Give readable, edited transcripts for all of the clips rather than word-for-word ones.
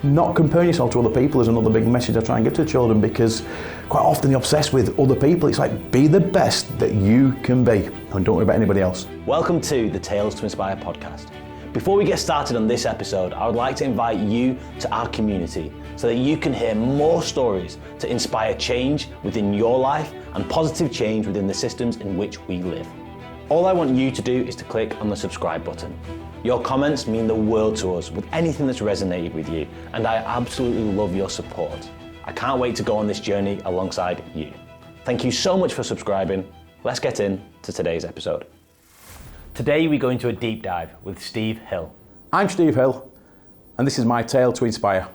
not comparing yourself to other people is another big message I try and give to children, because quite often they're obsessed with other people. It's like, be the best that you can be and don't worry about anybody else. Welcome to the Tales to Inspire podcast. Before we get started on this episode, I would like to invite you to our community so that you can hear more stories to inspire change within your life and positive change within the systems in which we live. All I want you to do is to click on the subscribe button. Your comments mean the world to us with anything that's resonated with you, and I absolutely love your support. I can't wait to go on this journey alongside you. Thank you so much for subscribing. Let's get into today's episode. Today we go into a deep dive with Steve Hill. I'm Steve Hill, and this is my Tale to Inspire.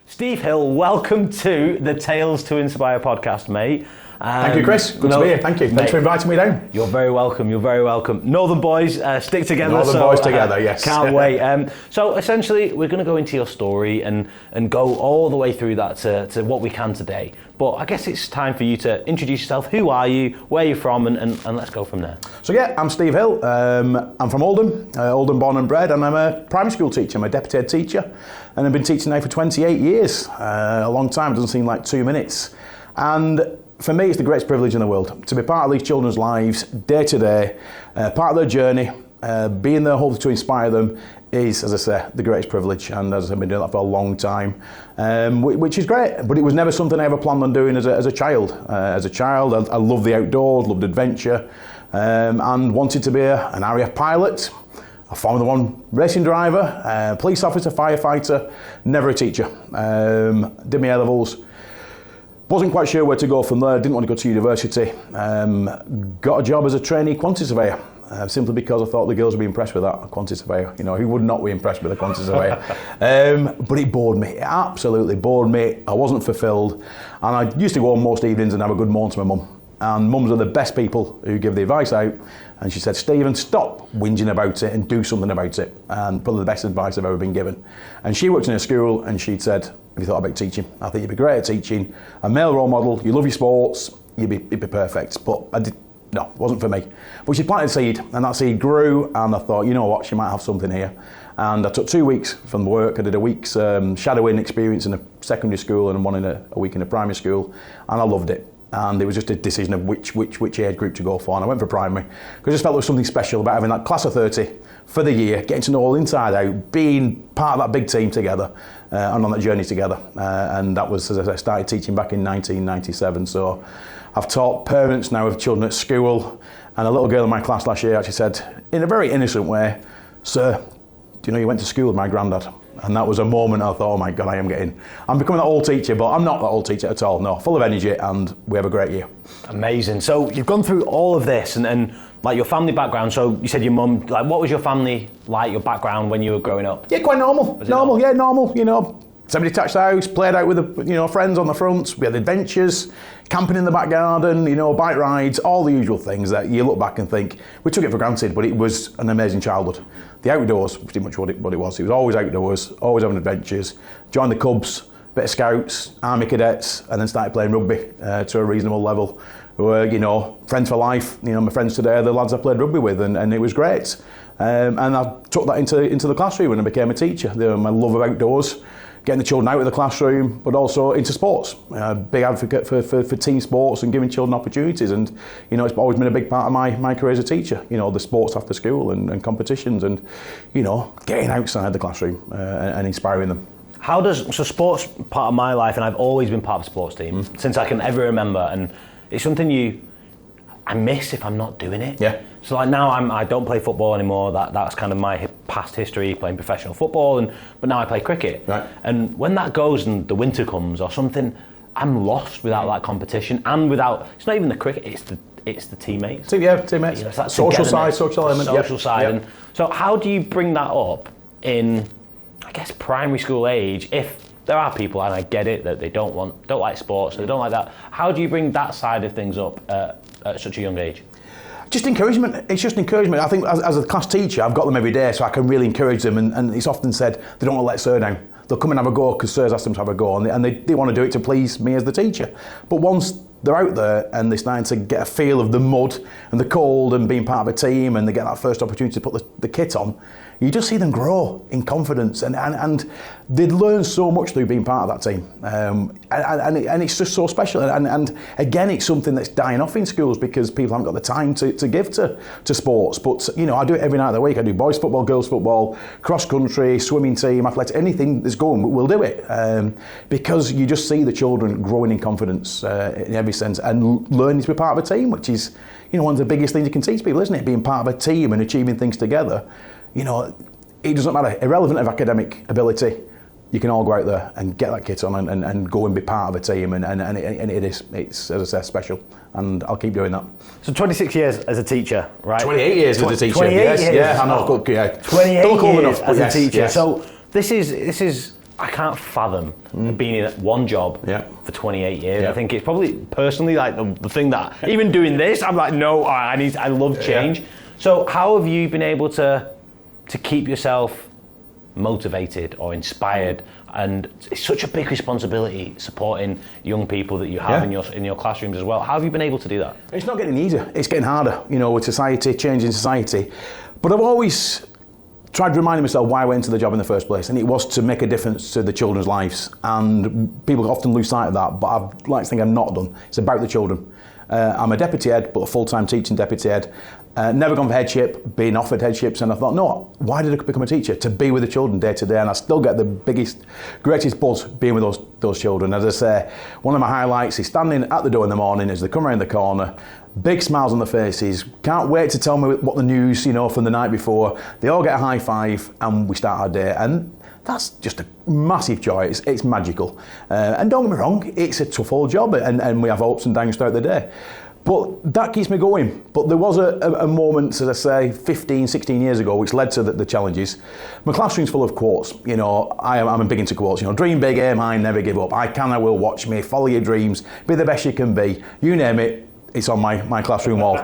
Steve Hill, welcome to the Tales to Inspire podcast, mate. Thank you, Chris. Good to be here. Thank you. Thanks for inviting me down. You're very welcome. You're very welcome. Northern boys stick together. Northern boys together, yes. Can't wait. So essentially, we're going to go into your story and go all the way through that to what we can today. But I guess it's time for you to introduce yourself. Who are you? Where are you from? And let's go from there. So yeah, I'm Steve Hill. I'm from Oldham, Oldham born and bred, and I'm a primary school teacher. I'm a deputy head teacher, and I've been teaching now for 28 years. A long time. It doesn't seem like 2 minutes. And for me, it's the greatest privilege in the world to be part of these children's lives day to day, part of their journey, being there hopefully to inspire them is, as I say, the greatest privilege. And as I've been doing that for a long time, which is great. But it was never something I ever planned on doing as a child. As a child, I loved the outdoors, loved adventure, and wanted to be an RAF pilot, a Formula One racing driver, police officer, firefighter, never a teacher. Did my A-levels. Wasn't quite sure where to go from there, didn't want to go to university. Got a job as a trainee quantity surveyor, simply because I thought the girls would be impressed with that, a quantity surveyor. You know, who would not be impressed with a quantity surveyor? But it bored me, it absolutely bored me. I wasn't fulfilled. And I used to go home most evenings and have a good moan to my mum. And mums are the best people who give the advice out. And she said, Stephen, stop whinging about it and do something about it. And probably the best advice I've ever been given. And she worked in a school and she'd said, have you thought about teaching? I think you'd be great at teaching. A male role model, you love your sports, you'd be perfect. But it wasn't for me. But she planted a seed and that seed grew and I thought, you know what, she might have something here. And I took 2 weeks from work. I did a week's shadowing experience in a secondary school and one in a week in a primary school. And I loved it. And it was just a decision of which age group to go for, and I went for primary because I just felt there was something special about having that class of 30 for the year, getting to know all inside out, being part of that big team together and on that journey together. And that was, as I said, I started teaching back in 1997. So I've taught parents now of children at school, and a little girl in my class last year actually said, in a very innocent way, "Sir, do you know you went to school with my granddad?" And that was a moment I thought, oh my God, I'm becoming that old teacher, but I'm not that old teacher at all, no, full of energy, and we have a great year. Amazing. So you've gone through all of this and like your family background, so you said your mum, like what was your family like, your background when you were growing up? Yeah, quite normal, normal, you know. Semi-detached house, played out with friends on the front. We had adventures, camping in the back garden, bike rides, all the usual things that you look back and think, we took it for granted, but it was an amazing childhood. The outdoors, pretty much what it was. It was always outdoors, always having adventures. Joined the Cubs, bit of scouts, army cadets, and then started playing rugby to a reasonable level. We were, friends for life. My friends today are the lads I played rugby with, and it was great. And I took that into the classroom when I became a teacher. My love of outdoors, getting the children out of the classroom, but also into sports. Big advocate for team sports and giving children opportunities. And, it's always been a big part of my career as a teacher, the sports after school and competitions and, getting outside the classroom and inspiring them. So sports part of my life, and I've always been part of a sports team since I can ever remember. And it's something I miss if I'm not doing it. Yeah. So like now I don't play football anymore. That's kind of my past history, playing professional football, but now I play cricket. Right. And when that goes and the winter comes or something, I'm lost without that competition and without. It's not even the cricket. It's the teammates. Teammates. It's that social side, social element. Social side. Yep. And so how do you bring that up in, I guess, primary school age? If there are people, and I get it, that they don't like sports, so they don't like that. How do you bring that side of things up at such a young age? Just encouragement. It's just encouragement. I think as a class teacher, I've got them every day, so I can really encourage them. And it's often said they don't want to let Sir down. They'll come and have a go because Sir's asked them to have a go, and they want to do it to please me as the teacher. But once they're out there and they're starting to get a feel of the mud and the cold and being part of a team, and they get that first opportunity to put the kit on, you just see them grow in confidence, and they'd learn so much through being part of that team. And it's just so special. And again, it's something that's dying off in schools because people haven't got the time to give to sports. But, you know, I do it every night of the week. I do boys football, girls football, cross country, swimming team, athletics, anything that's going, we'll do it. Because you just see the children growing in confidence in every sense and learning to be part of a team, which is, you know, one of the biggest things you can teach people, isn't it? Being part of a team and achieving things together. You know, it doesn't matter, irrelevant of academic ability, you can all go out there and get that kit on and go and be part of a team, and it's, as I say, special, and I'll keep doing that. So 26 years as a teacher, right? 28 years as a teacher. 28 yes, years. Yeah, I know. Yeah. 28 Don't look old years enough, as yes, a teacher. Yes. So this is I can't fathom being in one job for 28 years. Yeah. I think it's probably personally like the thing that even doing this, I'm like, no, I love change. Yeah. So how have you been able to keep yourself motivated or inspired? And it's such a big responsibility supporting young people that you have in your classrooms as well. How have you been able to do that? It's not getting easier, it's getting harder, you know, with society, changing society. But I've always tried to remind myself why I went into the job in the first place, and it was to make a difference to the children's lives. And people often lose sight of that, but I'd like to think I've not done. It's about the children. I'm a deputy head, but a full-time teaching deputy head. Never gone for headship, been offered headships, and I thought, no, why did I become a teacher? To be with the children day to day, and I still get the greatest buzz being with those children. As I say, one of my highlights is standing at the door in the morning as they come around the corner, big smiles on their faces, can't wait to tell me what the news, you know, from the night before. They all get a high five, and we start our day, and that's just a massive joy. It's magical. And don't get me wrong, it's a tough old job, and we have ups and downs throughout the day. But that keeps me going. But there was a moment, as I say, 15, 16 years ago, which led to the challenges. My classroom's full of quotes. You know, I'm big into quotes. You know, dream big, aim high, never give up. I can, I will, watch me, follow your dreams, be the best you can be. You name it, it's on my classroom wall.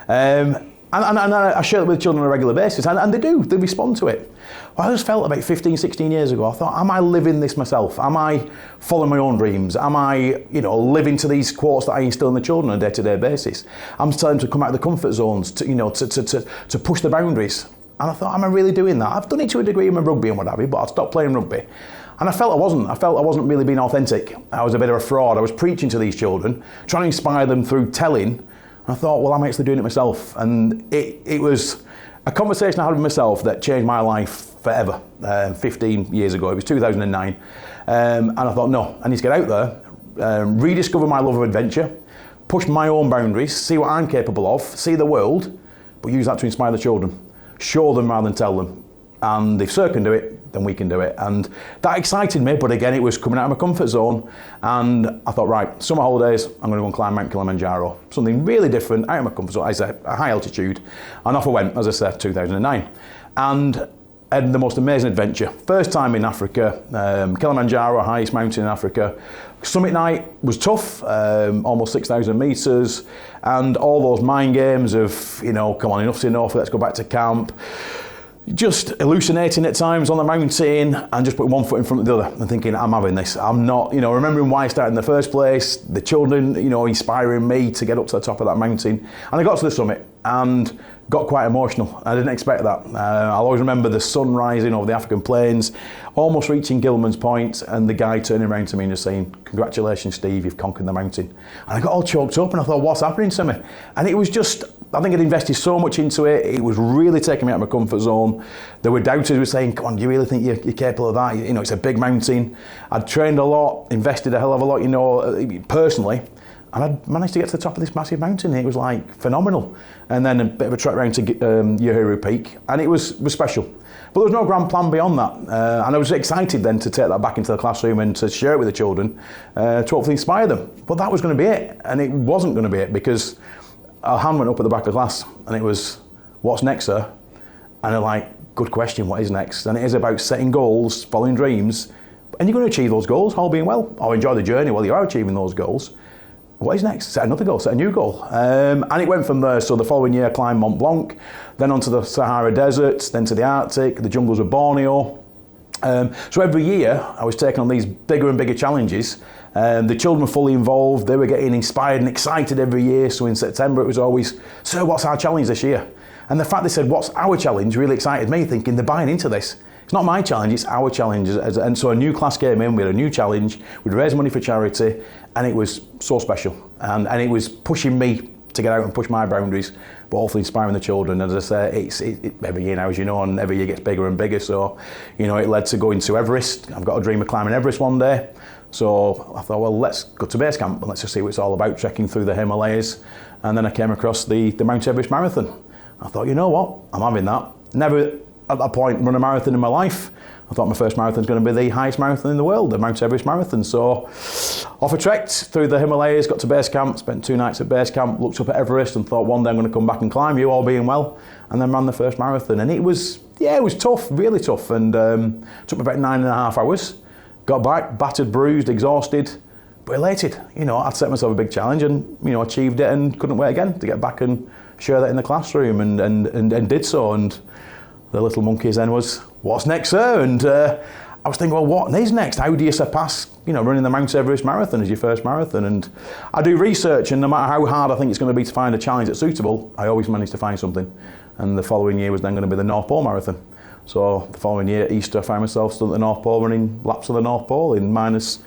And I share it with children on a regular basis, and they respond to it. Well, I just felt about 15, 16 years ago, I thought, am I living this myself? Am I following my own dreams? Am I, you know, living to these quotes that I instill in the children on a day-to-day basis? I'm telling them to come out of the comfort zones, to push the boundaries. And I thought, am I really doing that? I've done it to a degree in my rugby and what have you, but I've stopped playing rugby. And I felt I wasn't really being authentic. I was a bit of a fraud. I was preaching to these children, trying to inspire them through telling. And I thought, well, I'm actually doing it myself. And it was a conversation I had with myself that changed my life forever, 15 years ago. It was 2009. And I thought, no, I need to get out there, rediscover my love of adventure, push my own boundaries, see what I'm capable of, see the world, but use that to inspire the children. Show them rather than tell them. And if Sir can do it, then we can do it. And that excited me, but again, it was coming out of my comfort zone. And I thought, right, summer holidays, I'm going to go and climb Mount Kilimanjaro. Something really different, out of my comfort zone, as a high altitude. And off I went, as I said, 2009. And had the most amazing adventure. First time in Africa, Kilimanjaro, highest mountain in Africa. Summit night was tough, almost 6,000 metres, and all those mind games of, you know, come on, enough's enough, let's go back to camp. Just hallucinating at times on the mountain and just putting one foot in front of the other and thinking, I'm having this. I'm not, you know, remembering why I started in the first place, the children, you know, inspiring me to get up to the top of that mountain. And I got to the summit and got quite emotional. I didn't expect that. I'll always remember the sun rising over the African plains, almost reaching Gilman's Point, and the guy turning around to me and just saying, congratulations, Steve, you've conquered the mountain. And I got all choked up and I thought, what's happening to me? And it was just, I think I'd invested so much into it. It was really taking me out of my comfort zone. There were doubters who were saying, come on, do you really think you're capable of that? You know, it's a big mountain. I'd trained a lot, invested a hell of a lot, you know, personally. And I'd managed to get to the top of this massive mountain. It was like phenomenal. And then a bit of a trek round to Uhuru Peak. And it was special. But there was no grand plan beyond that. And I was excited then to take that back into the classroom and to share it with the children, to hopefully inspire them. But that was going to be it. And it wasn't going to be it because a hand went up at the back of the class and it was, what's next, sir? And they're like, good question, what is next? And it is about setting goals, following dreams, and you're going to achieve those goals, all being well, or enjoy the journey while you are achieving those goals. What is next? Set another goal, set a new goal. And it went from there. So the following year I climbed Mont Blanc, then onto the Sahara Desert, then to the Arctic, the jungles of Borneo. So every year I was taking on these bigger and bigger challenges. The children were fully involved, they were getting inspired and excited every year. So in September it was always, sir, what's our challenge this year? And the fact they said, what's our challenge, really excited me, thinking they're buying into this. It's not my challenge, it's our challenge. And so a new class came in, we had a new challenge, we'd raise money for charity, and it was so special. And it was pushing me to get out and push my boundaries, but also inspiring the children. As I say, it's every year now, as you know, and every year gets bigger and bigger. So, it led to going to Everest. I've got a dream of climbing Everest one day. So I thought, well, let's go to base camp and let's just see what it's all about, trekking through the Himalayas. And then I came across the Mount Everest Marathon. I thought, you know what, I'm having that. Never at that point run a marathon in my life. I thought my first marathon is going to be the highest marathon in the world, the Mount Everest Marathon. So off I trekked through the Himalayas, got to base camp, spent 2 nights at base camp, looked up at Everest and thought one day I'm going to come back and climb you, all being well, and then ran the first marathon. And it was tough, really tough, and took me about 9.5 hours. Got back, battered, bruised, exhausted, but elated. I'd set myself a big challenge and, achieved it and couldn't wait again to get back and share that in the classroom and did so. And the little monkeys then was, what's next, sir? And I was thinking, well, what is next? How do you surpass, running the Mount Everest Marathon as your first marathon? And I do research, and no matter how hard I think it's going to be to find a challenge that's suitable, I always manage to find something. And the following year was then going to be the North Pole Marathon. So the following year, Easter, I found myself stood at the North Pole running laps of the North Pole in minus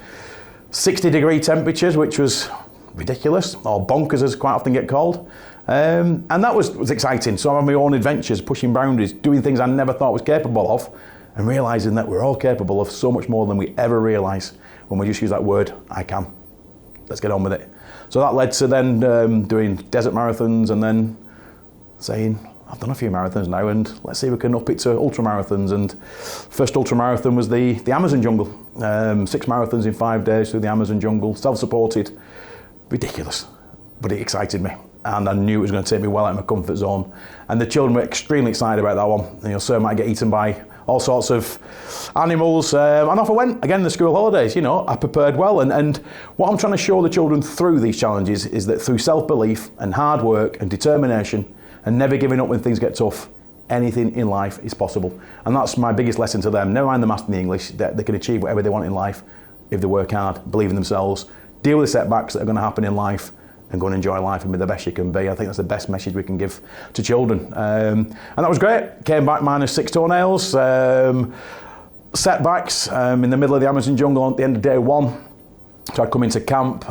60-degree temperatures, which was ridiculous, or bonkers as quite often get called. And that was exciting. So I had my own adventures, pushing boundaries, doing things I never thought I was capable of, and realising that we're all capable of so much more than we ever realise when we just use that word, I can. Let's get on with it. So that led to then doing desert marathons and then saying, I've done a few marathons now and let's see if we can up it to ultra marathons. And first ultra marathon was the Amazon jungle. 6 marathons in 5 days through the Amazon jungle, self-supported, ridiculous, but it excited me. And I knew it was going to take me well out of my comfort zone. And the children were extremely excited about that one. So I might get eaten by all sorts of animals. And off I went, again, the school holidays, I prepared well. And what I'm trying to show the children through these challenges is that through self-belief and hard work and determination and never giving up when things get tough, anything in life is possible. And that's my biggest lesson to them. Never mind the maths and the English, that they can achieve whatever they want in life if they work hard, believe in themselves, deal with the setbacks that are going to happen in life, and go and enjoy life and be the best you can be. I think that's the best message we can give to children. And that was great. Came back minus 6 toenails, setbacks in the middle of the Amazon jungle at the end of day 1. So I'd come into camp,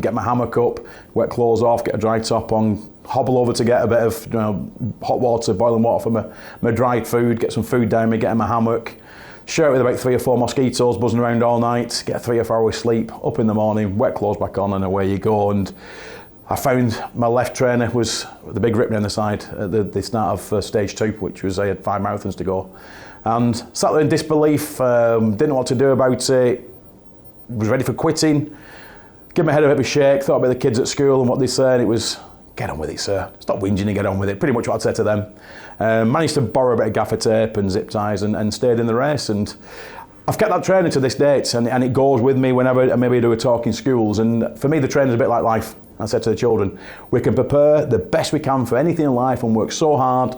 get my hammock up, wet clothes off, get a dry top on, hobble over to get a bit of hot water, boiling water for my dried food, get some food down me, get in my hammock, share it with about 3 or 4 mosquitoes buzzing around all night, get 3 or 4 hours sleep, up in the morning, wet clothes back on, and away you go. And I found my left trainer was the big rip down the side at the start of stage 2, which was I had 5 marathons to go. And sat there in disbelief, didn't know what to do about it, was ready for quitting, gave my head a bit of a shake, thought about the kids at school and what they said. It was, get on with it, sir. Stop whinging and get on with it. Pretty much what I'd said to them. Managed to borrow a bit of gaffer tape and zip ties and stayed in the race. And I've kept that training to this date, and it goes with me whenever I maybe do a talk in schools. And for me, the training's a bit like life. I said to the children, we can prepare the best we can for anything in life and work so hard,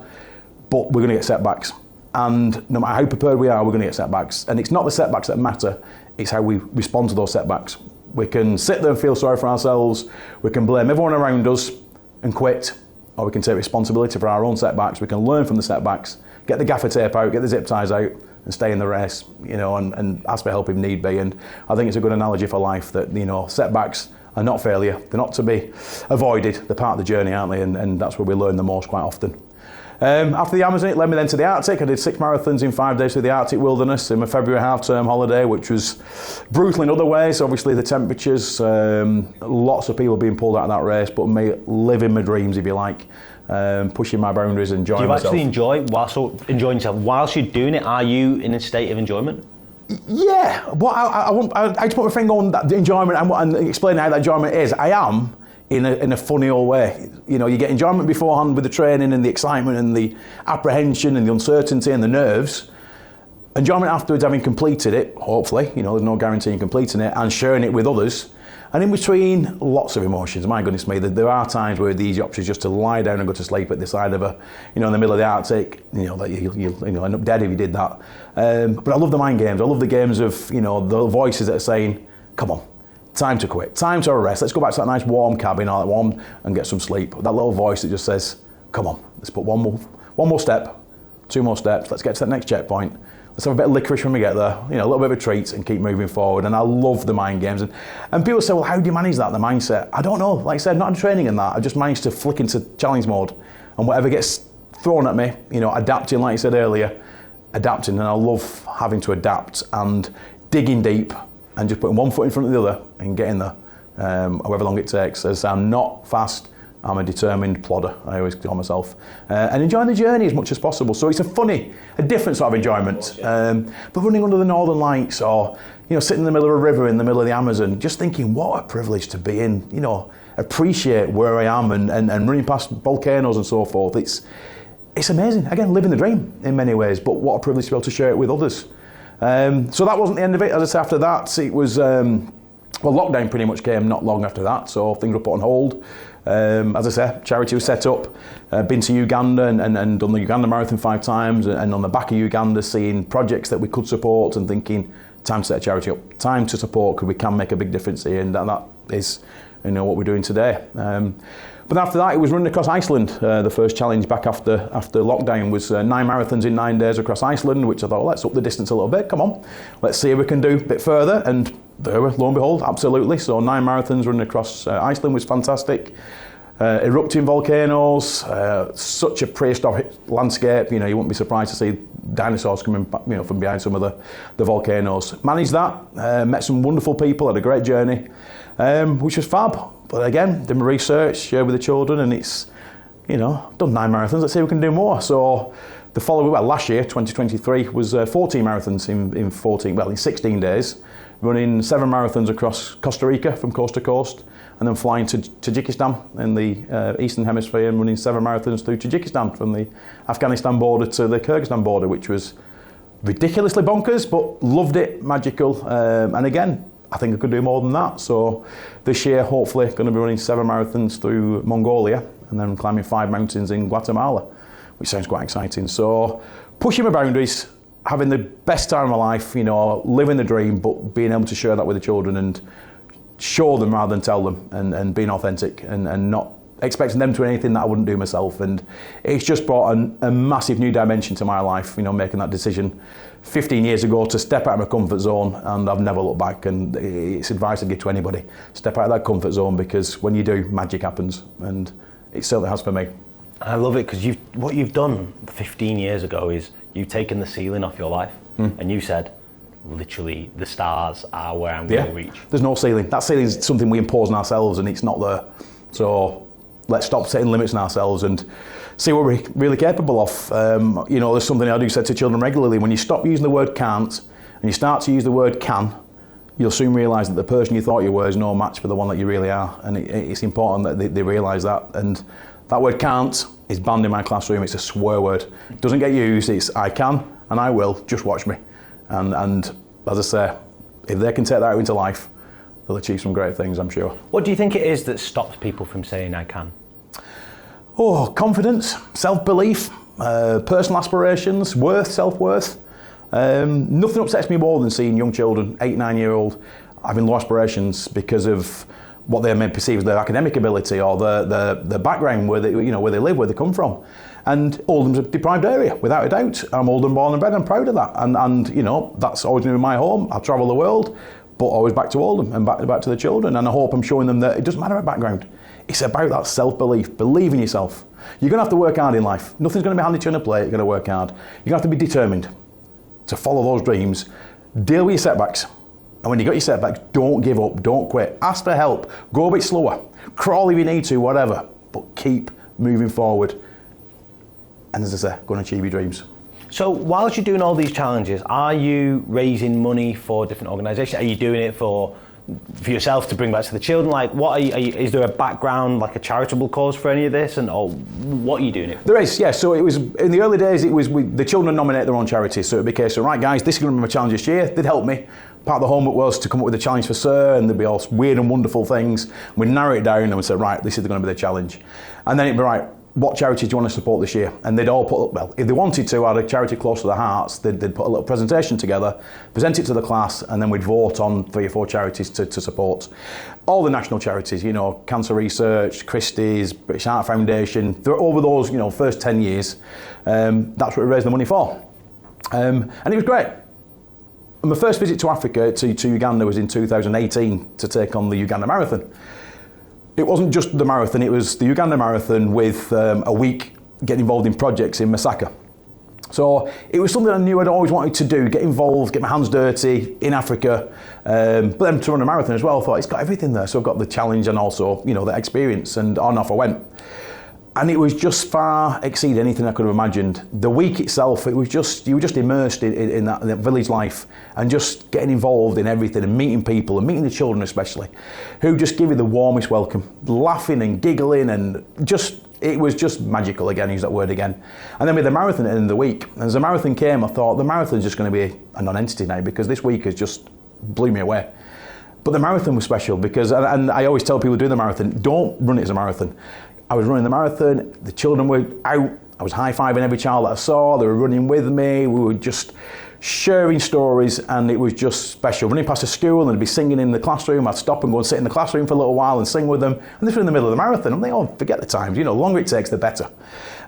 but we're going to get setbacks. And no matter how prepared we are, we're going to get setbacks. And it's not the setbacks that matter, it's how we respond to those setbacks. We can sit there and feel sorry for ourselves, we can blame everyone around us and quit, or we can take responsibility for our own setbacks. We can learn from the setbacks, get the gaffer tape out, get the zip ties out, and stay in the race, and ask for help if need be. And I think it's a good analogy for life that, setbacks are not failure. They're not to be avoided. They're part of the journey, aren't they? And that's where we learn the most quite often. After the Amazon, it led me then to the Arctic. I did 6 marathons in 5 days through the Arctic wilderness in my February half-term holiday, which was brutal in other ways. Obviously, the temperatures, lots of people being pulled out of that race, but me living my dreams, if you like, pushing my boundaries, enjoying myself. Do you actually enjoying yourself whilst you're doing it? Are you in a state of enjoyment? Yeah. What I just put my finger on that enjoyment and explain how that enjoyment is. I am. In a funny old way. You get enjoyment beforehand with the training and the excitement and the apprehension and the uncertainty and the nerves. Enjoyment afterwards, having completed it, hopefully, there's no guarantee in completing it, and sharing it with others. And in between, lots of emotions. My goodness me, there are times where the easy option is just to lie down and go to sleep at the side of in the middle of the Arctic. That you'll end up dead if you did that. But I love the mind games. I love the games of, the voices that are saying, come on. Time to quit, time to rest, let's go back to that nice warm cabin and get some sleep. That little voice that just says, come on, let's put one more step, 2 more steps, let's get to that next checkpoint. Let's have a bit of licorice when we get there, a little bit of a treat and keep moving forward. And I love the mind games. And people say, well, how do you manage that, the mindset? I don't know. Like I said, not in training in that. I just managed to flick into challenge mode. And whatever gets thrown at me, adapting, like I said earlier, adapting. And I love having to adapt and digging deep and just putting one foot in front of the other and getting there, however long it takes. As I'm not fast, I'm a determined plodder, I always call myself, and enjoying the journey as much as possible. So it's a different sort of enjoyment. But running under the Northern Lights, or sitting in the middle of a river in the middle of the Amazon, just thinking, what a privilege to be in. Appreciate where I am and running past volcanoes and so forth. It's amazing. Again, living the dream in many ways, but what a privilege to be able to share it with others. So that wasn't the end of it. As I say, after that, it was lockdown pretty much came not long after that, so things were put on hold. As I say, charity was set up, been to Uganda and done the Uganda Marathon 5 times, and on the back of Uganda seeing projects that we could support and thinking, time to set a charity up, time to support, because we can make a big difference here, and that is what we're doing today. But after that, it was running across Iceland. The first challenge back after lockdown was 9 marathons in 9 days across Iceland, which I thought, well, let's up the distance a little bit, come on, let's see if we can do a bit further, and there were, lo and behold, absolutely. So 9 marathons running across Iceland was fantastic. Erupting volcanoes, such a prehistoric landscape, you wouldn't be surprised to see dinosaurs coming back, from behind some of the volcanoes. Managed that, met some wonderful people, had a great journey, which was fab. But again, did my research, shared with the children, and it's, done 9 marathons, let's see if we can do more. So last year, 2023, was 14 marathons in 16 days, running 7 marathons across Costa Rica from coast to coast, and then flying to Tajikistan in the Eastern Hemisphere and running 7 marathons through Tajikistan from the Afghanistan border to the Kyrgyzstan border, which was ridiculously bonkers, but loved it, magical. And again, I think I could do more than that. So this year, hopefully, going to be running 7 marathons through Mongolia and then climbing 5 mountains in Guatemala, which sounds quite exciting. So pushing my boundaries, having the best time of my life, living the dream, but being able to share that with the children and show them rather than tell them, and being authentic and not expecting them to do anything that I wouldn't do myself. And it's just brought a massive new dimension to my life, making that decision 15 years ago to step out of my comfort zone, and I've never looked back. And it's advice I give to anybody: step out of that comfort zone, because when you do, magic happens, and it certainly has for me. I love it, because what you've done 15 years ago is you've taken the ceiling off your life, and you said, literally, the stars are where I'm going to reach. There's no ceiling. That ceiling is something we impose on ourselves, and it's not there. So let's stop setting limits on ourselves and see what we're really capable of. There's something I do say to children regularly: when you stop using the word can't and you start to use the word can, you'll soon realise that the person you thought you were is no match for the one that you really are. And it's important that they realise that. And that word can't is banned in my classroom. It's a swear word. It doesn't get used. It's I can and I will, just watch me. And as I say, if they can take that out into life, they'll achieve some great things, I'm sure. What do you think it is that stops people from saying I can? Confidence, self-belief, personal aspirations, self-worth. Nothing upsets me more than seeing young children, 8, 9-year-old, having low aspirations because of what they may perceive as their academic ability or their background, where they live, where they come from. And Oldham's a deprived area, without a doubt. I'm Oldham born and bred, I'm proud of that. And that's always been my home. I travel the world, but always back to Oldham and back to the children. And I hope I'm showing them that it doesn't matter about background. It's about that self-belief, believe in yourself. You're going to have to work hard in life. Nothing's going to be handed to you on a plate, you're going to work hard. You're going to have to be determined to follow those dreams, deal with your setbacks. And when you got your setbacks, don't give up, don't quit. Ask for help, go a bit slower, crawl if you need to, whatever, but keep moving forward. And as I say, go and achieve your dreams. So whilst you're doing all these challenges, are you raising money for different organisations? Are you doing it for yourself to bring back to the children? Like, what is there a background, like a charitable cause for any of this, or what are you doing it? There is, yeah. So it was in the early days. The children nominate their own charities. So it'd be a case of, right, guys, this is going to be my challenge this year. They'd help me. Part of the homework was to come up with a challenge for Sir, and there'd be all weird and wonderful things. We'd narrow it down and we'd say, right, this is going to be the challenge. And then it'd be right. what charities do you want to support this year? And they'd all put, well, if they wanted to, had a charity close to their hearts, they'd put a little presentation together, present it to the class, and then we'd vote on 3 or 4 charities to support. All the national charities, Cancer Research, Christie's, British Heart Foundation, over those, first 10 years, that's what we raised the money for. And it was great. And my first visit to Africa, to Uganda, was in 2018 to take on the Uganda Marathon. It wasn't just the marathon, it was the Uganda Marathon with a week getting involved in projects in Masaka. So it was something I knew I'd always wanted to do, get involved, get my hands dirty in Africa, but then to run a marathon as well. I thought, it's got everything there. So I've got the challenge and also, the experience, and on off I went. And it was just far exceeded anything I could have imagined. The week itself, you were just immersed in that village life and just getting involved in everything and meeting people and meeting the children especially, who just give you the warmest welcome, laughing and giggling, and it was just magical again, use that word again. And then with the marathon at the end of the week, as the marathon came, I thought the marathon's just going to be a non-entity now, because this week has just blew me away. But the marathon was special because, and I always tell people doing the marathon, don't run it as a marathon. I was running the marathon, the children were out, I was high-fiving every child that I saw, they were running with me, we were just sharing stories, and it was just special. Running past a school and they'd be singing in the classroom, I'd stop and go and sit in the classroom for a little while and sing with them, and this was in the middle of the marathon. I'm like, oh, forget the times, the longer it takes, the better.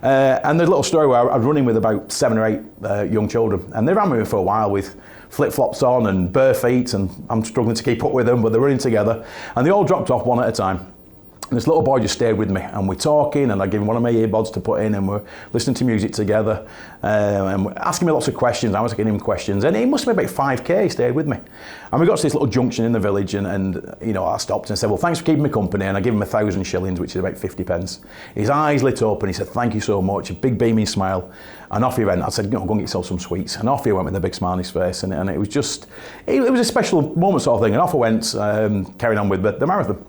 And there's a little story where I was running with about 7 or 8 young children, and they ran with me for a while with flip-flops on and bare feet, and I'm struggling to keep up with them, but they're running together, and they all dropped off one at a time. And this little boy just stayed with me, and we're talking, and I give him one of my earbuds to put in, and we're listening to music together, and we're asking me lots of questions. I was asking him questions, and he must have been about 5k, he stayed with me. And we got to this little junction in the village, and I stopped and said, well, thanks for keeping me company, and I give him 1,000 shillings, which is about 50 pence. His eyes lit up, and he said, thank you so much, a big beaming smile, and off he went. I said, go and get yourself some sweets, and off he went with a big smile on his face, and it was just, it was a special moment sort of thing, and off I went, carrying on with the marathon.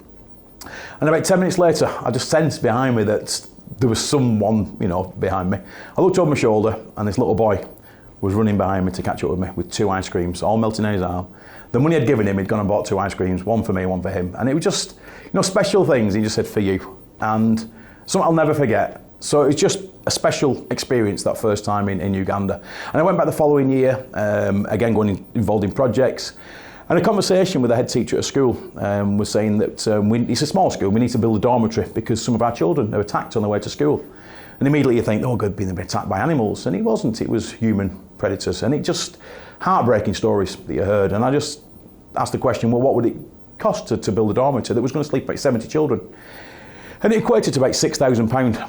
And about 10 minutes later, I just sensed behind me that there was someone, behind me. I looked over my shoulder, and this little boy was running behind me to catch up with me with 2 ice creams, all melting in his arm. The money I'd given him, he'd gone and bought 2 ice creams, one for me, one for him. And it was just, special things. He just said, for you. And something I'll never forget. So it was just a special experience that first time in Uganda. And I went back the following year, again going involved in projects. And a conversation with the head teacher at a school was saying that it's a small school, we need to build a dormitory because some of our children are attacked on their way to school. And immediately you think, oh, good, being attacked by animals. And it wasn't, it was human predators. And it just, heartbreaking stories that you heard. And I just asked the question, well, what would it cost to build a dormitory that was going to sleep about 70 children? And it equated to about £6,000,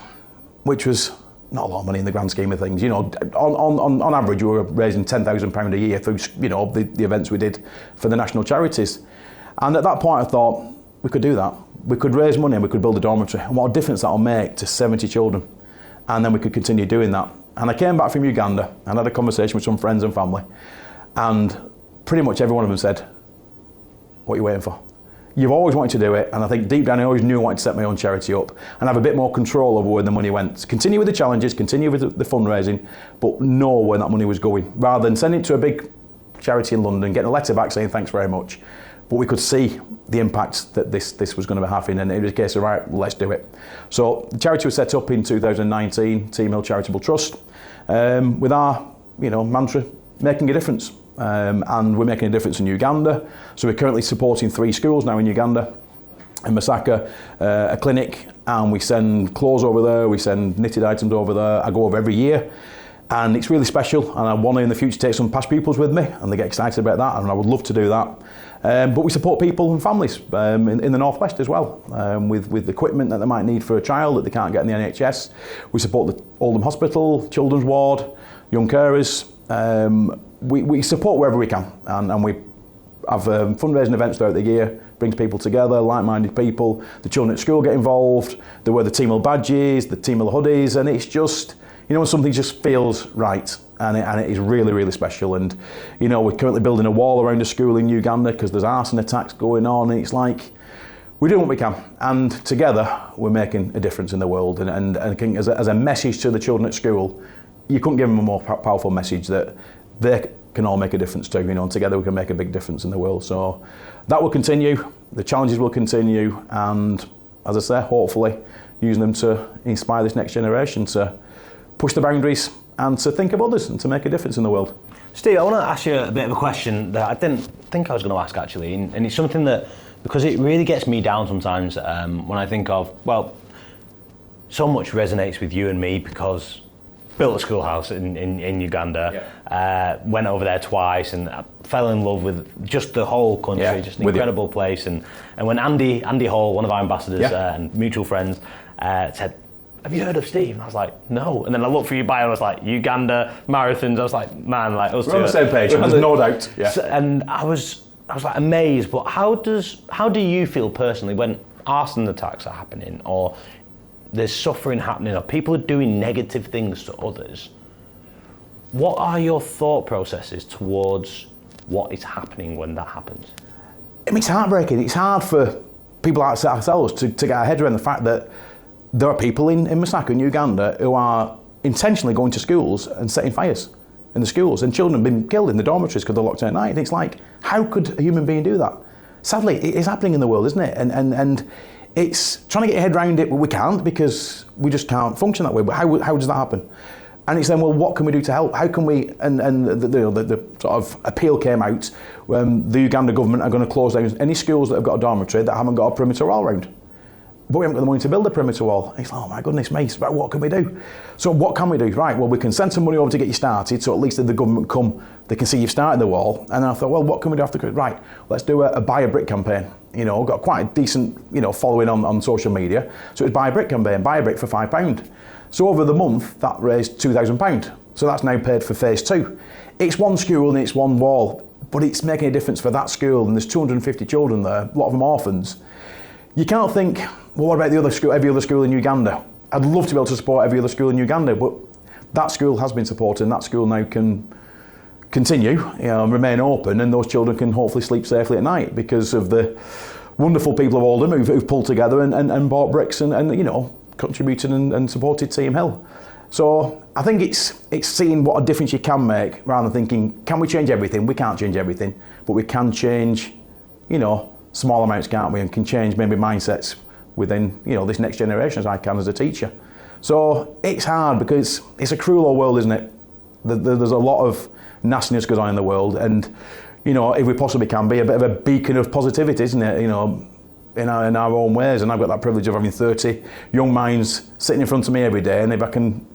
which was not a lot of money in the grand scheme of things. On average, we were raising £10,000 a year through, the events we did for the national charities. And at that point, I thought, we could do that. We could raise money and we could build a dormitory. And what a difference that'll make to 70 children. And then we could continue doing that. And I came back from Uganda and had a conversation with some friends and family. And pretty much every one of them said, what are you waiting for? You've always wanted to do it, and I think deep down I always knew I wanted to set my own charity up and have a bit more control over where the money went. Continue with the challenges, continue with the fundraising, but know where that money was going, rather than sending it to a big charity in London, getting a letter back saying thanks very much. But we could see the impact that this was going to be having, and it was a case of, right, let's do it. So the charity was set up in 2019, Team Hill Charitable Trust, with our mantra, making a difference. And we're making a difference in Uganda. So we're currently supporting 3 schools now in Uganda, in Masaka, a clinic, and we send clothes over there, we send knitted items over there. I go over every year, and it's really special, and I want to in the future take some past pupils with me, and they get excited about that, and I would love to do that. But we support people and families in the Northwest as well, with equipment that they might need for a child that they can't get in the NHS. We support the Oldham Hospital, Children's Ward, young carers. We support wherever we can, and we have fundraising events throughout the year, brings people together, like-minded people. The children at school get involved, they wear the Team Hill badges, the Team Hill hoodies, and it's just, when something just feels right, and it is really, really special. And, we're currently building a wall around a school in Uganda because there's arson attacks going on, and it's like, we're doing what we can, and together we're making a difference in the world. And I think as a message to the children at school, you couldn't give them a more powerful message that they can all make a difference too, and together we can make a big difference in the world. So that will continue, the challenges will continue, and as I say, hopefully using them to inspire this next generation to push the boundaries and to think of others and to make a difference in the world. Steve, I want to ask you a bit of a question that I didn't think I was going to ask actually, and it's something that, because it really gets me down sometimes when I think of, well, so much resonates with you and me because built a schoolhouse in Uganda, went over there twice and fell in love with just the whole country, just an incredible place. And when Andy Hall, one of our ambassadors and mutual friends, said, have you heard of Steve? And I was like, no. And then I looked for your bio and I was like, Uganda, marathons. I was like, man, like us two. We're on the same page, there's no doubt. Yeah. So, and I was like amazed, but how do you feel personally when arson attacks are happening, or there's suffering happening, or people are doing negative things to others? What are your thought processes towards what is happening when that happens? I mean, it's heartbreaking. It's hard for people like ourselves to get our head around the fact that there are people in Masaka in Uganda who are intentionally going to schools and setting fires in the schools, and children have been killed in the dormitories because they're locked in at night. And it's like, how could a human being do that? Sadly, it is happening in the world, isn't it? And it's trying to get your head around it, but we can't, because we just can't function that way. But how does that happen? And it's then, well, what can we do to help? How can we, and the sort of appeal came out, the Uganda government are going to close down any schools that have got a dormitory that haven't got a perimeter wall around. But we haven't got the money to build a perimeter wall. It's like, oh my goodness me, but what can we do? So what can we do? Right, well, we can send some money over to get you started, so at least if the government come, they can see you've started the wall. And then I thought, well, what can we do after? Right, let's do a buy a brick campaign. You know, got quite a decent, following on social media. So it was buy a brick campaign, buy a brick for £5. So over the month, that raised £2,000. So that's now paid for phase 2. It's one school and it's one wall, but it's making a difference for that school, and there's 250 children there, a lot of them orphans. You can't think, well, what about the other school, every other school in Uganda? I'd love to be able to support every other school in Uganda, but that school has been supported, and that school now can continue, and remain open, and those children can hopefully sleep safely at night because of the wonderful people of Oldham who've pulled together and bought bricks and contributed and supported Team Hill. So I think it's seeing what a difference you can make, rather than thinking, can we change everything? We can't change everything, but we can change, small amounts, can't we? And can change maybe mindsets within, this next generation, as I can as a teacher. So it's hard because it's a cruel old world, isn't it? There's a lot of nastiness goes on in the world, and if we possibly can be a bit of a beacon of positivity, isn't it? In our own ways. And I've got that privilege of having 30 young minds sitting in front of me every day, and if I can,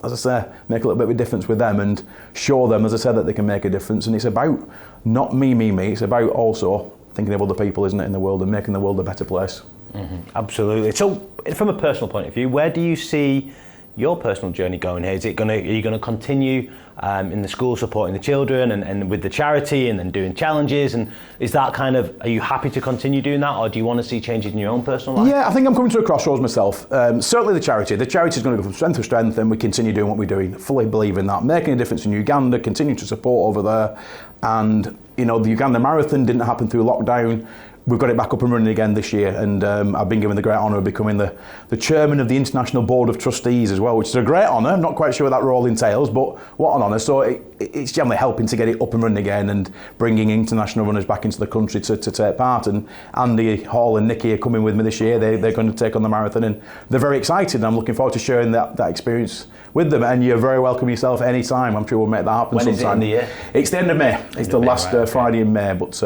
as I say, make a little bit of a difference with them and show them, as I said, that they can make a difference. And it's about not me, it's about also thinking of other people, isn't it, in the world, and making the world a better place. Mm-hmm. Absolutely. So from a personal point of view, where do you see your personal journey going here? Are you going to continue in the school supporting the children and with the charity and then doing challenges? And is that are you happy to continue doing that, or do you want to see changes in your own personal life? Yeah, I think I'm coming to a crossroads myself. Certainly the charity is going to go from strength to strength, and we continue doing what we're doing. Fully believe in that. Making a difference in Uganda, continue to support over there. And, the Uganda Marathon didn't happen through lockdown. We've got it back up and running again this year, and I've been given the great honour of becoming the chairman of the International Board of Trustees as well, which is a great honour. I'm not quite sure what that role entails, but what an honour. So it's generally helping to get it up and running again and bringing international runners back into the country to take part. And Andy Hall and Nikki are coming with me this year. They're going to take on the marathon, and they're very excited, and I'm looking forward to sharing that experience with them. And you're very welcome yourself any time. I'm sure we'll make that happen sometime. When is it in the year? It's the end of May. It's the last Friday in May, but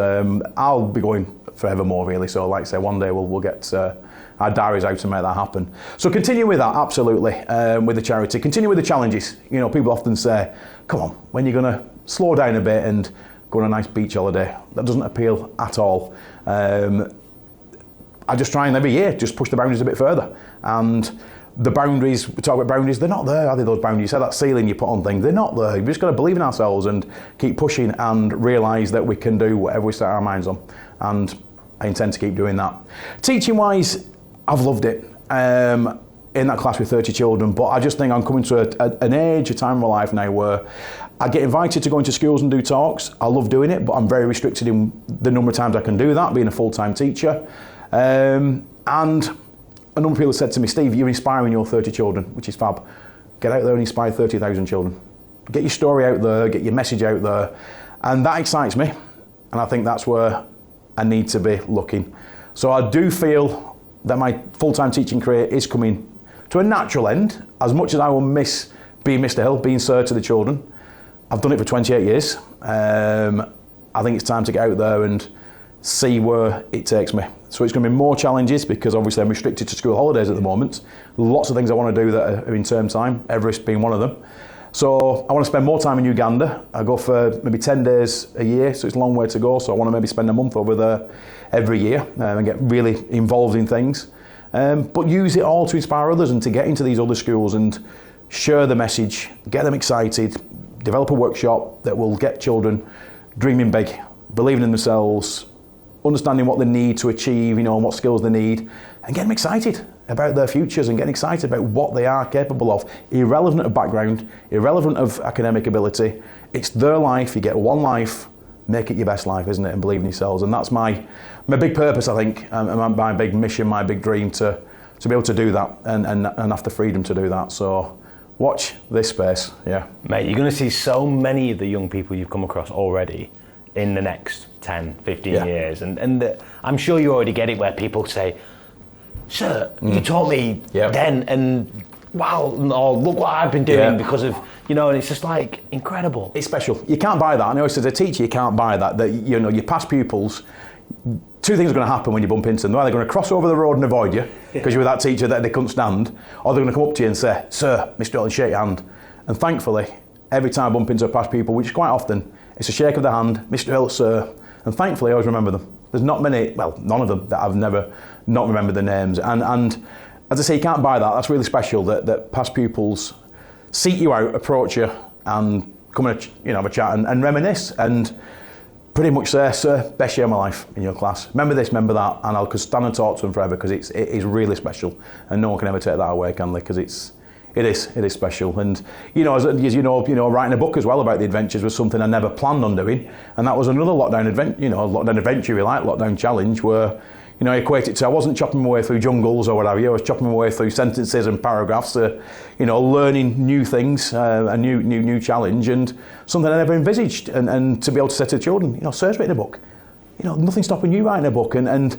I'll be going forevermore, really. So like I say, one day we'll get our diaries out to make that happen. So continue with that, absolutely, with the charity. Continue with the challenges. People often say, come on, when you're going to slow down a bit and go on a nice beach holiday? That doesn't appeal at all. I just try and every year just push the boundaries a bit further. And the boundaries, we talk about boundaries, they're not there, are they, those boundaries? You say that ceiling you put on things, they're not there. We've just got to believe in ourselves and keep pushing and realise that we can do whatever we set our minds on. And I intend to keep doing that. Teaching wise, I've loved it. In that class with 30 children, but I just think I'm coming to an age, a time in my life now where I get invited to go into schools and do talks. I love doing it, but I'm very restricted in the number of times I can do that, being a full-time teacher. And a number of people have said to me, Steve, you're inspiring your 30 children, which is fab. Get out there and inspire 30,000 children. Get your story out there, get your message out there. And that excites me. And I think that's where I need to be looking. So I do feel that my full-time teaching career is coming to a natural end. As much as I will miss being Mr. Hill, being Sir to the children, I've done it for 28 years. I think it's time to get out there and see where it takes me. So it's going to be more challenges because obviously I'm restricted to school holidays at the moment. Lots of things I want to do that are in term time, Everest being one of them. So I want to spend more time in Uganda. I go for maybe 10 days a year, so it's a long way to go. So I want to maybe spend a month over there every year and get really involved in things. But use it all to inspire others and to get into these other schools and share the message, get them excited, develop a workshop that will get children dreaming big, believing in themselves, understanding what they need to achieve, and what skills they need, and get them excited about their futures and getting excited about what they are capable of, irrelevant of background, irrelevant of academic ability. It's their life. You get one life, make it your best life, isn't it? And believe in yourselves. And that's my big purpose, I think, and my big mission, my big dream to be able to do that and have the freedom to do that. So watch this space, yeah. Mate, you're going to see so many of the young people you've come across already in the next 10, 15 years. And I'm sure you already get it where people say, "Sir, you taught me then, and wow, or look what I've been doing because of," and it's just like incredible. It's special. You can't buy that. I know as a teacher, you can't buy that. Your past pupils, two things are going to happen when you bump into them. They're either going to cross over the road and avoid you because you were that teacher that they couldn't stand, or they're going to come up to you and say, "Sir, Mr. Hill," and shake your hand. And thankfully, every time I bump into a past pupil, which is quite often, it's a shake of the hand, "Mr. Hill, sir." And thankfully, I always remember them. There's not many, well, none of them that I've never not remembered their names. And as I say, you can't buy that. That's really special that past pupils seek you out, approach you, and come and have a chat and reminisce and pretty much say, "Sir, best year of my life in your class. Remember this, remember that," and I could stand and talk to them forever because it is really special, and no one can ever take that away, can they? Because it is special. And as you know, writing a book as well about the adventures was something I never planned on doing, and that was another lockdown adventure, lockdown challenge where I equate it to, I wasn't chopping my way through jungles or whatever. I was chopping my way through sentences and paragraphs, learning new things, a new challenge, and something I never envisaged. And to be able to say to the children, "Sir's written a book. Nothing stopping you writing a book." And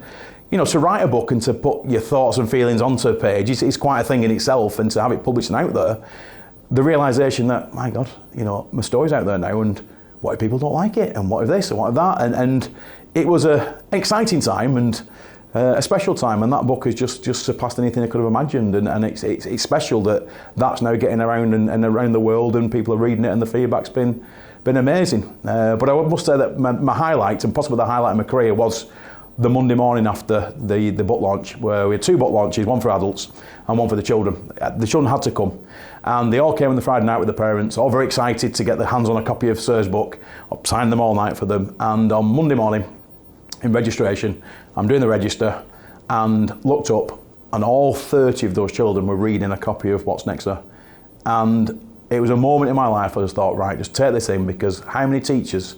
to write a book and to put your thoughts and feelings onto a page is quite a thing in itself, and to have it published and out there, the realisation that, my God, my story's out there now, and what if people don't like it, and what if this, and what if that, and it was an exciting time and a special time, and that book has just surpassed anything I could have imagined, and it's special that's now getting around and around the world, and people are reading it, and the feedback's been amazing. But I must say that my highlight, and possibly the highlight of my career, was the Monday morning after the book launch, where we had two book launches, one for adults and one for the children. The children had to come, and they all came on the Friday night with the parents, all very excited to get their hands on a copy of Sir's book. I signed them all night for them, and on Monday morning in registration, I'm doing the register and looked up, and all 30 of those children were reading a copy of What's Next Sir. And it was a moment in my life I just thought, right, just take this in, because how many teachers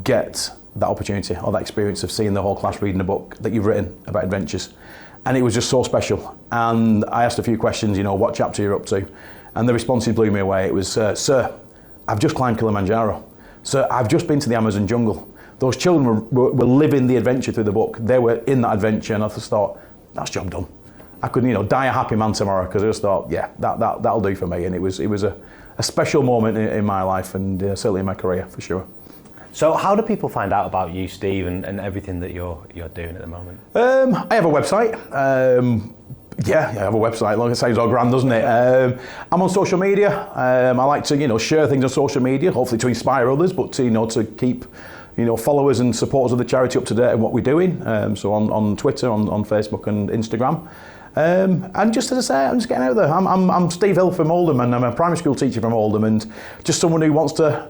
get that opportunity or that experience of seeing the whole class reading a book that you've written about adventures? And it was just so special. And I asked a few questions, what chapter you're up to, and the responses blew me away. It was, "Sir, I've just climbed Kilimanjaro. Sir, I've just been to the Amazon jungle." Those children were living the adventure through the book. They were in that adventure, and I just thought, that's job done. I could, die a happy man tomorrow, because I just thought, yeah, that'll do for me. And it was a special moment in my life, and certainly in my career, for sure. So how do people find out about you, Steve, and everything that you're doing at the moment? I have a website. I have a website. Like it sounds all grand, doesn't it? I'm on social media. I like to, share things on social media, hopefully to inspire others, but to keep, followers and supporters of the charity up to date on what we're doing. So on Twitter, on Facebook and Instagram. And just as I say, I'm just getting out there. I'm Steve Hill from Oldham, and I'm a primary school teacher from Oldham, and just someone who wants to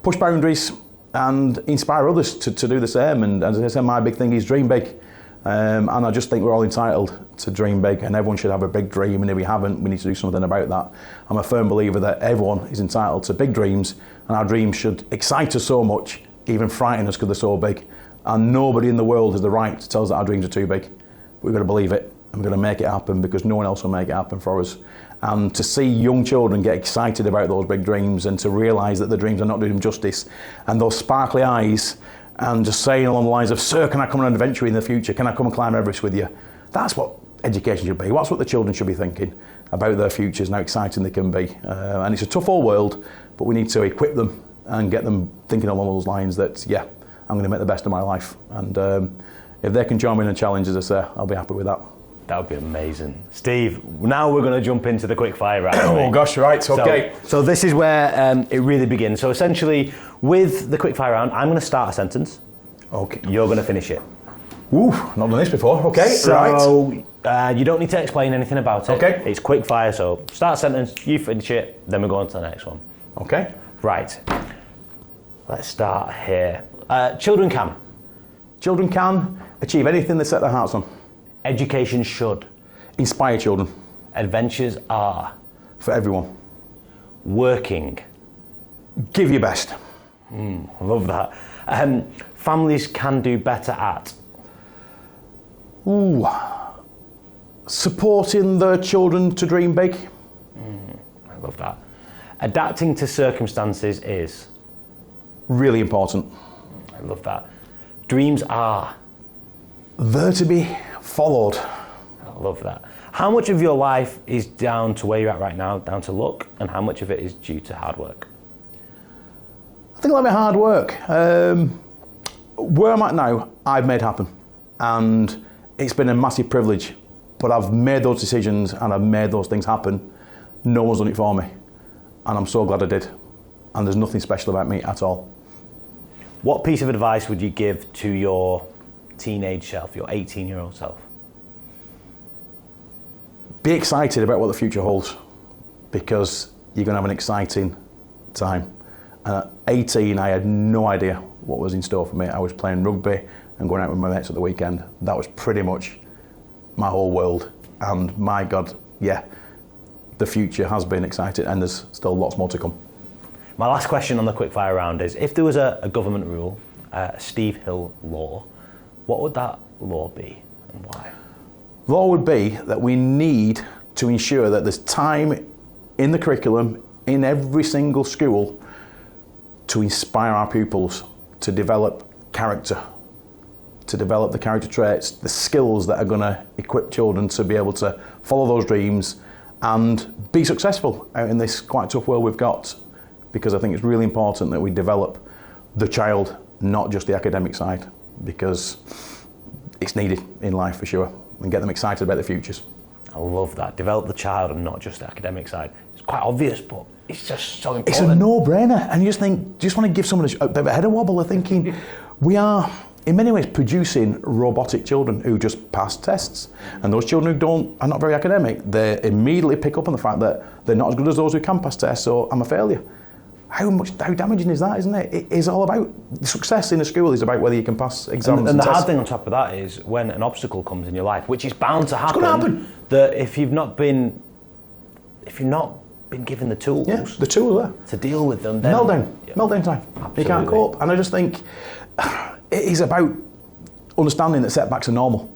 push boundaries and inspire others to do the same. And as I said, my big thing is dream big. And I just think we're all entitled to dream big, and everyone should have a big dream, and if we haven't, we need to do something about that. I'm a firm believer that everyone is entitled to big dreams, and our dreams should excite us so much, even frighten us because they're so big. And nobody in the world has the right to tell us that our dreams are too big. We've got to believe it, and we're going to make it happen, because no one else will make it happen for us. And to see young children get excited about those big dreams, and to realise that the dreams are not doing them justice, and those sparkly eyes, and just saying along the lines of, "Sir, can I come on an adventure in the future? Can I come and climb Everest with you?" That's what education should be. That's what the children should be thinking about their futures and how exciting they can be. And it's a tough old world, but we need to equip them and get them thinking along those lines that, yeah, I'm going to make the best of my life. And if they can join me in a challenge, as I say, I'll be happy with that. That would be amazing. Steve, now we're going to jump into the quick fire round. Oh gosh, right, okay. So this is where it really begins. So essentially, with the quick fire round, I'm going to start a sentence. Okay. You're going to finish it. Ooh, not done this before. Okay, so, right. You don't need to explain anything about it. Okay. It's quick fire, so start a sentence, you finish it, then we go on to the next one. Okay. Right. Let's start here. Children can. Children can achieve anything they set their hearts on. Education should. Inspire children. Adventures are. For everyone. Working. Give your best. I love that. Families can do better at. Ooh. Supporting their children to dream big. I love that. Adapting to circumstances is. Really important. I love that. Dreams are. There to be followed. I love that. How much of your life is down to where you're at right now, down to luck, and how much of it is due to hard work? I think a lot of it hard work. Where I'm at now, I've made happen. And it's been a massive privilege. But I've made those decisions and I've made those things happen. No one's done it for me. And I'm so glad I did. And there's nothing special about me at all. What piece of advice would you give to your teenage self, your 18-year-old self? Be excited about what the future holds, because you're going to have an exciting time. And at 18, I had no idea what was in store for me. I was playing rugby and going out with my mates at the weekend. That was pretty much my whole world. And my God, yeah, the future has been exciting, and there's still lots more to come. My last question on the quickfire round is, if there was a government rule, a Steve Hill law, what would that law be and why? The law would be that we need to ensure that there's time in the curriculum in every single school to inspire our pupils to develop character, to develop the character traits, the skills that are going to equip children to be able to follow those dreams and be successful out in this quite tough world we've got. Because I think it's really important that we develop the child, not just the academic side, because it's needed in life for sure, and get them excited about their futures. I love that. Develop the child and not just the academic side. It's quite obvious, but it's just so important. It's a no-brainer, and you just want to give someone a bit of a head wobble of thinking, we are, in many ways, producing robotic children who just pass tests. And those children who are not very academic, they immediately pick up on the fact that they're not as good as those who can pass tests, so I'm a failure. How damaging is that, isn't it? It is all about success in a school is about whether you can pass exams and the tests. hard thing on top of that is when an obstacle comes in your life, which is bound to happen. It's going to happen. That if you've not been given the tools, the tools there to deal with them, then meltdown time. Absolutely. You can't cope. And I just think it is about understanding that setbacks are normal.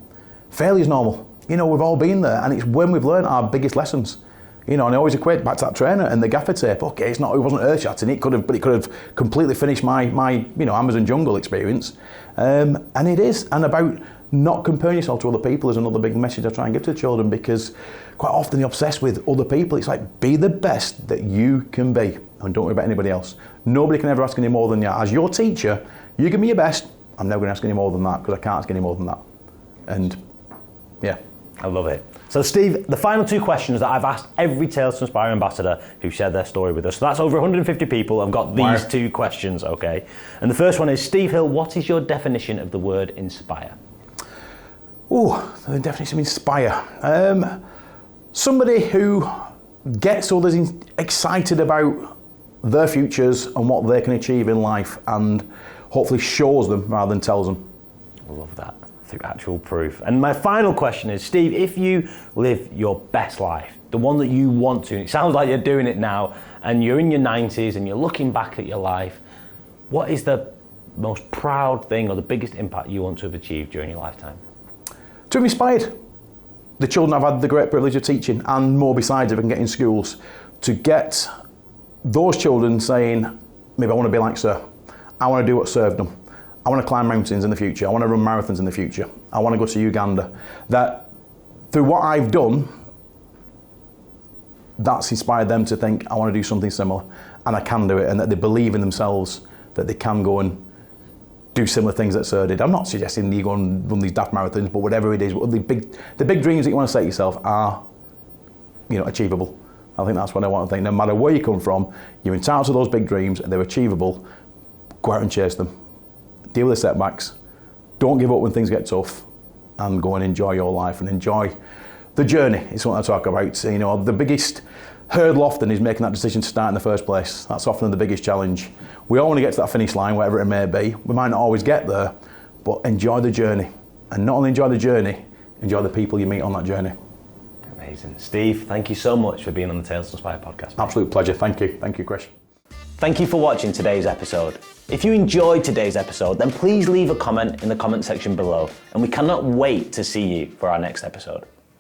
Failure's normal. You know, we've all been there, and it's when we've learned our biggest lessons. You know, and I always equate back to that trainer and the gaffer tape. Okay, it wasn't earth-shattering. It could have completely finished my Amazon jungle experience. And it is. And about not comparing yourself to other people is another big message I try and give to the children, because quite often they're obsessed with other people. It's like, be the best that you can be and don't worry about anybody else. Nobody can ever ask any more than you. As your teacher, you give me your best. I'm never going to ask any more than that, because I can't ask any more than that. And yeah. I love it. So Steve, the final two questions that I've asked every Tales to Inspire ambassador who shared their story with us. So that's over 150 people. I've got these two questions, okay? And the first one is, Steve Hill, what is your definition of the word inspire? Oh, the definition of inspire. Somebody who gets others excited about their futures and what they can achieve in life, and hopefully shows them rather than tells them. I love that. Through actual proof. And my final question is, Steve, if you live your best life, the one that you want to, and it sounds like you're doing it now, and you're in your 90s and you're looking back at your life, what is the most proud thing or the biggest impact you want to have achieved during your lifetime? To have inspired the children I've had the great privilege of teaching, and more besides if I can get in schools, to get those children saying, maybe I want to be like Sir. I want to do what Sir have done. I want to climb mountains in the future. I want to run marathons in the future. I want to go to Uganda. That through what I've done, that's inspired them to think, I want to do something similar, and I can do it, and that they believe in themselves, that they can go and do similar things that Sir did. I'm not suggesting you go and run these daft marathons, but whatever it is, the big dreams that you want to set yourself are, achievable. I think that's what I want to think. No matter where you come from, you're entitled to those big dreams, and they're achievable. Go out and chase them. Deal with the setbacks. Don't give up when things get tough, and go and enjoy your life and enjoy the journey. It's what I talk about. The biggest hurdle often is making that decision to start in the first place. That's often the biggest challenge. We all want to get to that finish line, whatever it may be. We might not always get there, but enjoy the journey. And not only enjoy the journey, enjoy the people you meet on that journey. Amazing. Steve, thank you so much for being on the Tales to Inspire podcast. Mate. Absolute pleasure. Thank you. Thank you, Chris. Thank you for watching today's episode. If you enjoyed today's episode, then please leave a comment in the comment section below, and we cannot wait to see you for our next episode.